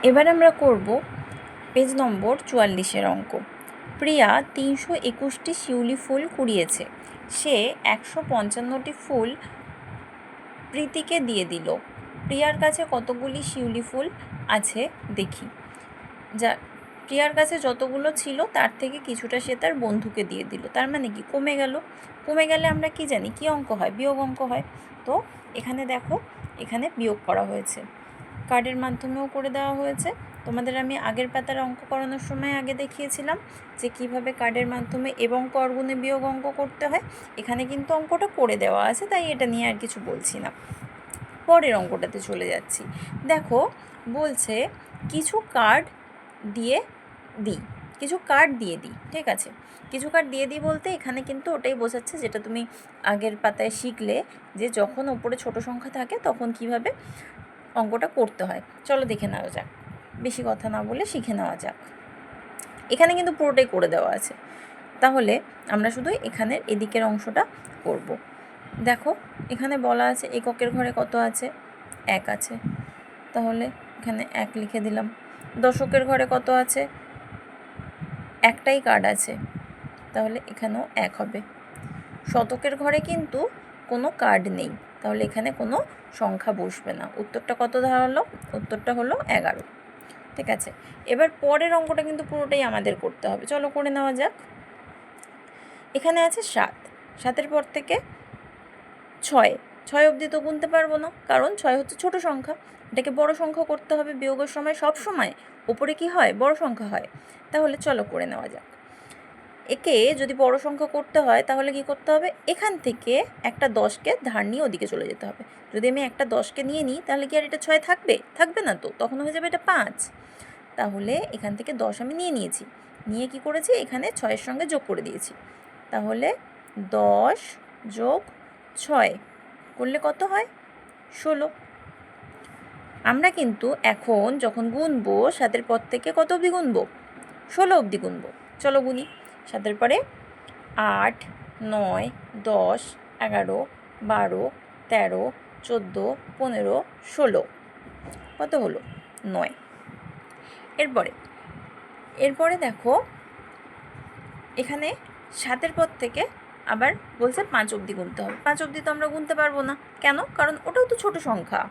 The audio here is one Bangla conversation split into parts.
এবার আমরা করব পেজ নম্বর 44-এর অঙ্ক। প্রিয়া 321টি শিউলি ফুল কুড়িয়েছে। সে 155টি ফুল প্রীতিকে দিয়ে দিল। প্রিয়ার কাছে কতগুলি শিউলি ফুল আছে দেখি। প্রিয়ার কাছে যতগুলো ছিল তার থেকে কিছুটা সে তার বন্ধুকে দিয়ে দিল। তার মানে কি কমে গেল। কমে গেলে আমরা কি জানি, কি অঙ্ক হয়? বিয়োগ অঙ্ক হয়। তো এখানে দেখো, এখানে বিয়োগ করা হয়েছে, কার্ডের মাধ্যমেও করে দেওয়া হয়েছে। তোমাদের আমি আগের পাতার অঙ্ক করানোর সময় আগে দেখিয়েছিলাম যে কিভাবে কার্ডের মাধ্যমে এবং করগুণে বিয়োগ অঙ্ক করতে হয়। এখানে কিন্তু অঙ্কটা করে দেওয়া আছে, তাই এটা নিয়ে আর কিছু বলছি না। পরের অঙ্কটাতে চলে যাচ্ছি। দেখো বলছে কিছু কার্ড দিয়ে দিই, ঠিক আছে। কিছু কার্ড দিয়ে দিই বলতে এখানে কিন্তু ওটাই বোঝাচ্ছে যেটা তুমি আগের পাতায় শিখলে, যে যখন ওপরে ছোট সংখ্যা থাকে তখন কিভাবে অঙ্কটা করতে হয়। চলো দেখে নেওয়া যাক, বেশি কথা না বলে শিখে নেওয়া যাক। এখানে কিন্তু পুরোটাই করে দেওয়া আছে, তাহলে আমরা শুধু এখানের এদিকের অংশটা করব। দেখো এখানে বলা আছে এককের ঘরে কত আছে? 1 আছে, তাহলে এখানে 1 লিখে দিলাম। দশকের ঘরে কত আছে? একটাই কার্ড আছে, তাহলে এখানেও 1 হবে। শতকের ঘরে কিন্তু কোনো কার্ড নেই, তাহলে এখানে কোনো সংখ্যা বসবে না। উত্তরটা কত দাঁড়ালো? উত্তরটা হলো 11। ঠিক আছে, এবার পরের অঙ্কটা কিন্তু পুরোটাই আমাদের করতে হবে। চলো করে নেওয়া যাক। এখানে আছে 7, 7-এর পর থেকে 6, 6 অবধি তো গুনতে পারবো না, কারণ 6 হচ্ছে ছোট সংখ্যা। এটাকে বড় সংখ্যা করতে হবে। বিয়োগের সময় সব সময় ওপরে কি হয়? বড় সংখ্যা হয়। তাহলে চলো করে নেওয়া যাক। একে যদি বড় সংখ্যা করতে হয় তাহলে কি করতে হবে? এখান থেকে একটা 10কে ধার নিয়ে ওদিকে চলে যেতে হবে। যদি আমি একটা 10কে নিয়ে নিই তাহলে কি আর এটা 6 থাকবে? থাকবে না তো, তখন হয়ে যাবে এটা 5। তাহলে এখান থেকে 10 আমি নিয়ে নিয়েছি, নিয়ে কি করেছি? এখানে 6-এর সঙ্গে যোগ করে দিয়েছি। তাহলে 10 যোগ 6 করলে কত হয়? 16। আমরা কিন্তু এখন যখন গুনবো 7-এর পর থেকে কত অবধি গুনবো? 16 অবধি গুনবো। চলো গুনি। 7-এর পরে 8, 9, 10, 11, 12, 13, 14, 15, 16। কত হলো? 9। এরপরে দেখো এখানে 7-এর পর থেকে আবার বলছে 5 অবধি গুনতে হবে। 5 অবধি তো আমরা গুনতে পারবো না, কেন? কারণ ওটাও তো ছোট সংখ্যা।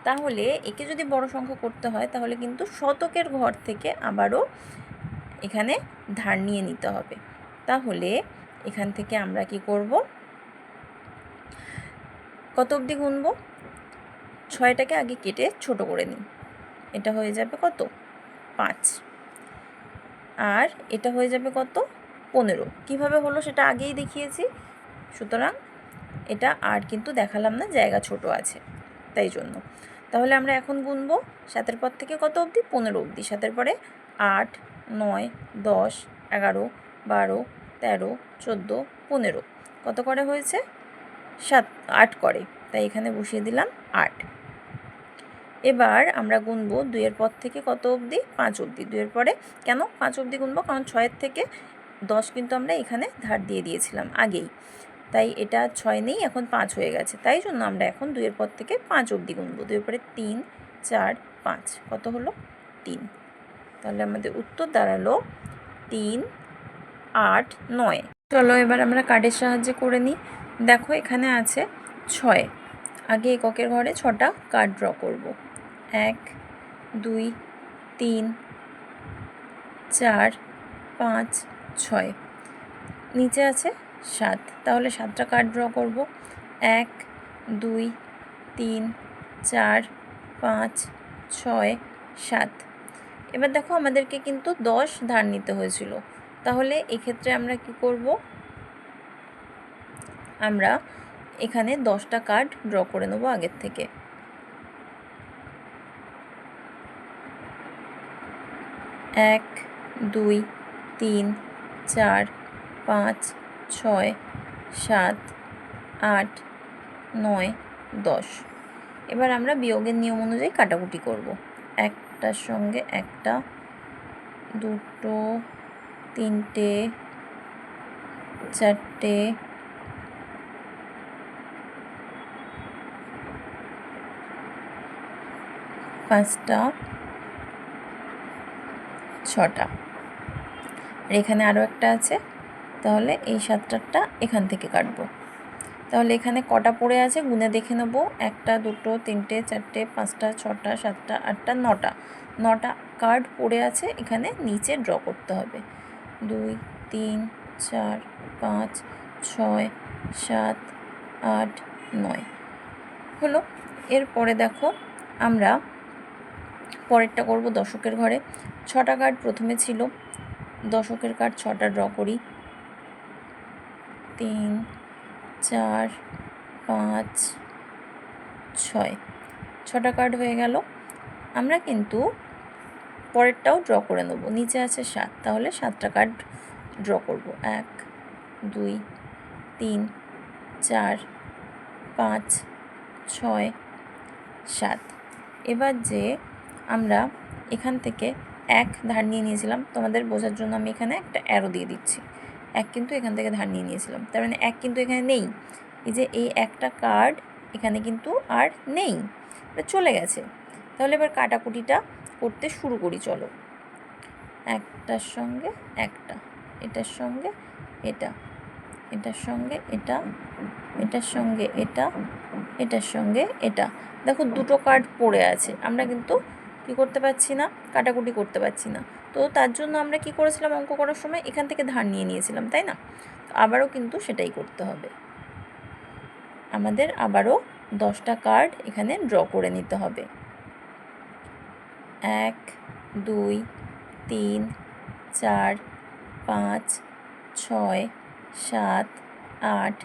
তাহলে একে যদি বড় সংখ্যা করতে হয় তাহলে কিন্তু শতকের ঘর থেকে আবারও এখানে ধার নিয়ে নিতে হবে। তাহলে এখান থেকে আমরা কি করব? কত অবধি গুনব? 6টাকে আগে কেটে ছোট করে নিই। এটা হয়ে যাবে কত? 5। আর এটা হয়ে যাবে কত? 15। কিভাবে হলো সেটা আগেই দেখিয়েছি, সুতরাং এটা আর কিন্তু দেখালাম না, জায়গা ছোট আছে তাই জন্য। তাহলে আমরা এখন গুনবো 7-এর পর থেকে কত অবধি? 15 অবধি। 7-এর পরে 8, 9, 10, 11, 12, 13, 14, 15। কত করে হয়েছে? 8 করে, তাই এখানে বসিয়ে দিলাম 8। এবার আমরা গুনবো 2-এর পর থেকে কত অবধি? 5 অবধি। 2-এর পরে কেন 5 অবধি গুনবো? কারণ 6-এর থেকে 10 কিন্তু আমরা এখানে ধার দিয়ে দিয়েছিলাম আগেই, তাই এটা 6 নেই, এখন 5 হয়ে গেছে। তাই জন্য আমরা এখন 2-এর পর থেকে 5 অবধি গুনবো। 2-এর পরে 3, 4, 5। কত হলো? 3। তাহলে আমাদের উত্তর দাঁড়ালো 3, 8, 9। চলো এবার আমরা কার্ডের সাহায্যে করে নিই। দেখো এখানে আছে 6। আগে এককের ঘরে 6টা কার্ড ড্র করব। 1, 2, 3, 4, 5, 6। নিচে আছে 7, তাহলে 7টা কার্ড ড্র করব। 1, 2, 3, 4, 5, 6, 7। এবার দেখো আমাদেরকে কিন্তু 10 ধার নিতে হয়েছিল, তাহলে এক্ষেত্রে আমরা কি করব? আমরা এখানে 10টা কার্ড ড্র করে নেব আগের থেকে। 1, 2, 3, 4, 5, 6, 7, 8, 9, 10। এবার আমরা বিয়োগের নিয়ম অনুযায়ী কাটাকুটি করব। একটার সঙ্গে একটা, দুটো, তিনটে, চারটে, পাঁচটা, 6টা। আর এখানে আরও একটা আছে, তাহলে এই 7টারটা এখান থেকে কাটবো। তাহলে এখানে কটা পড়ে আছে গুনে দেখে নেব। 1 2 3 4 5 6 7 8 9টা কার্ড পড়ে আছে, এখানে নিচে ড্র করতে হবে। 2 3 4 5 6 7 8 9 হলো। এরপরে দেখো আমরা পরেরটা করব দশকের ঘরে। 6টা কার্ড প্রথমে ছিল, দশকের কার্ড 6টা ড্র করি। 3 4 5 6 6টা কার্ড হয়ে গেল। আমরা কিন্তু পরেরটাও ড্র করে নেব। নিচে আছে 7, তাহলে 7টা কার্ড ড্র করব। 1 2 3 4 5 6 7। এবার যে আমরা এখান থেকে 1 ধার নিয়ে নিয়েছিলাম, তোমাদের বোঝার জন্য আমি এখানে একটা অ্যারো দিয়ে দিচ্ছি। 1 কিন্তু এখান থেকে ধার নিয়ে নিয়েছিলাম, তার মানে 1 কিন্তু এখানে নেই। এই যে এই একটা কার্ড এখানে কিন্তু আর নেই, এটা চলে গেছে। তাহলে এবার কাটাকুটিটা করতে শুরু করি, চলো। একটার সঙ্গে একটা, এটার সঙ্গে এটা, এটার সঙ্গে এটা, এটার সঙ্গে এটা, এটার সঙ্গে এটা। দেখো 2টো কার্ড পড়ে আছে, আমরা কিন্তু কী করতে পারছি না, কাটাকুটি করতে পারছি না। তো তার জন্য আমরা কি করেছিলাম, অঙ্ক করার সময় এখান থেকে ধার নিয়ে নিয়েছিলাম, তাই না? তো আবারও কিন্তু সেটাই করতে হবে, আমাদের আবারও 10টা কার্ড এখানে ড্র করে নিতে হবে। 1 2 3 4 5 6 7 8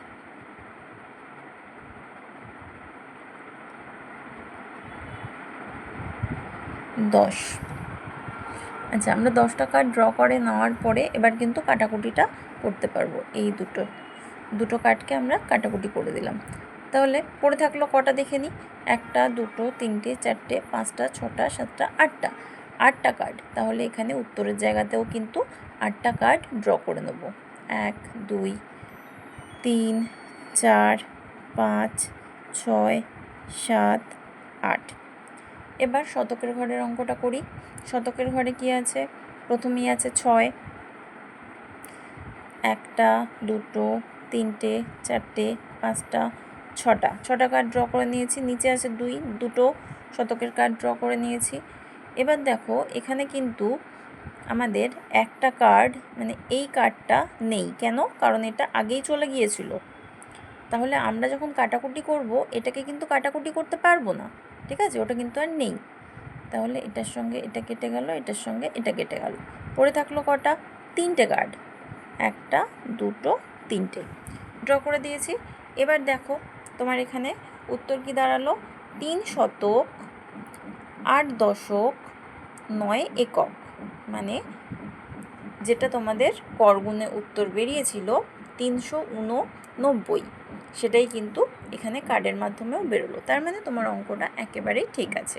10। আচ্ছা, আমরা 10টা কার্ড ড্র করে নেওয়ার পরে এবার কিন্তু কাটাকুটিটা করতে পারবো। এই দুটো কার্ডকে আমরা কাটাকুটি করে দিলাম। তাহলে পড়ে থাকলো কটা দেখে নিই। 1 2 3 4 5 6 7 8টা কার্ড। তাহলে এখানে উত্তরের জায়গাতেও কিন্তু 8টা কার্ড ড্র করে নেব। 1 2 3 4 5 6 7 8। এবার শতকের ঘরের অঙ্কটা করি। শতকের ঘরে কি আছে, প্রথমেই আছে 6। 1 2 3 4 5 6টা কার্ড ড্র করে নিয়েছি। নিচে আছে 2 শতকের কার্ড ড্র করে নিয়েছি। এবার দেখো এখানে কিন্তু আমাদের একটা কার্ড, মানে এই কার্ডটা নেই। কেন? কারণ এটা আগেই চলে গিয়েছিল। তাহলে আমরা যখন কাটাকুটি করব এটাকে কিন্তু কাটাকুটি করতে পারবো না, ঠিক আছে? ওটা কিন্তু আর নেই। তাহলে এটার সঙ্গে এটা কেটে গেল, এটার সঙ্গে এটা কেটে গেল। পড়ে থাকলো কটা? 3টে কার্ড। 1 2 3টে ড্র করে দিয়েছি। এবার দেখো তোমার এখানে উত্তর কি দাঁড়ালো, 3 শতক 8 দশক 9 একক, মানে যেটা তোমাদের করগুণে উত্তর বেরিয়েছিল 389, সেটাই কিন্তু এখানে কার্ডের মাধ্যমেও বেরোলো। তার মানে তোমার অঙ্কটা একেবারেই ঠিক আছে।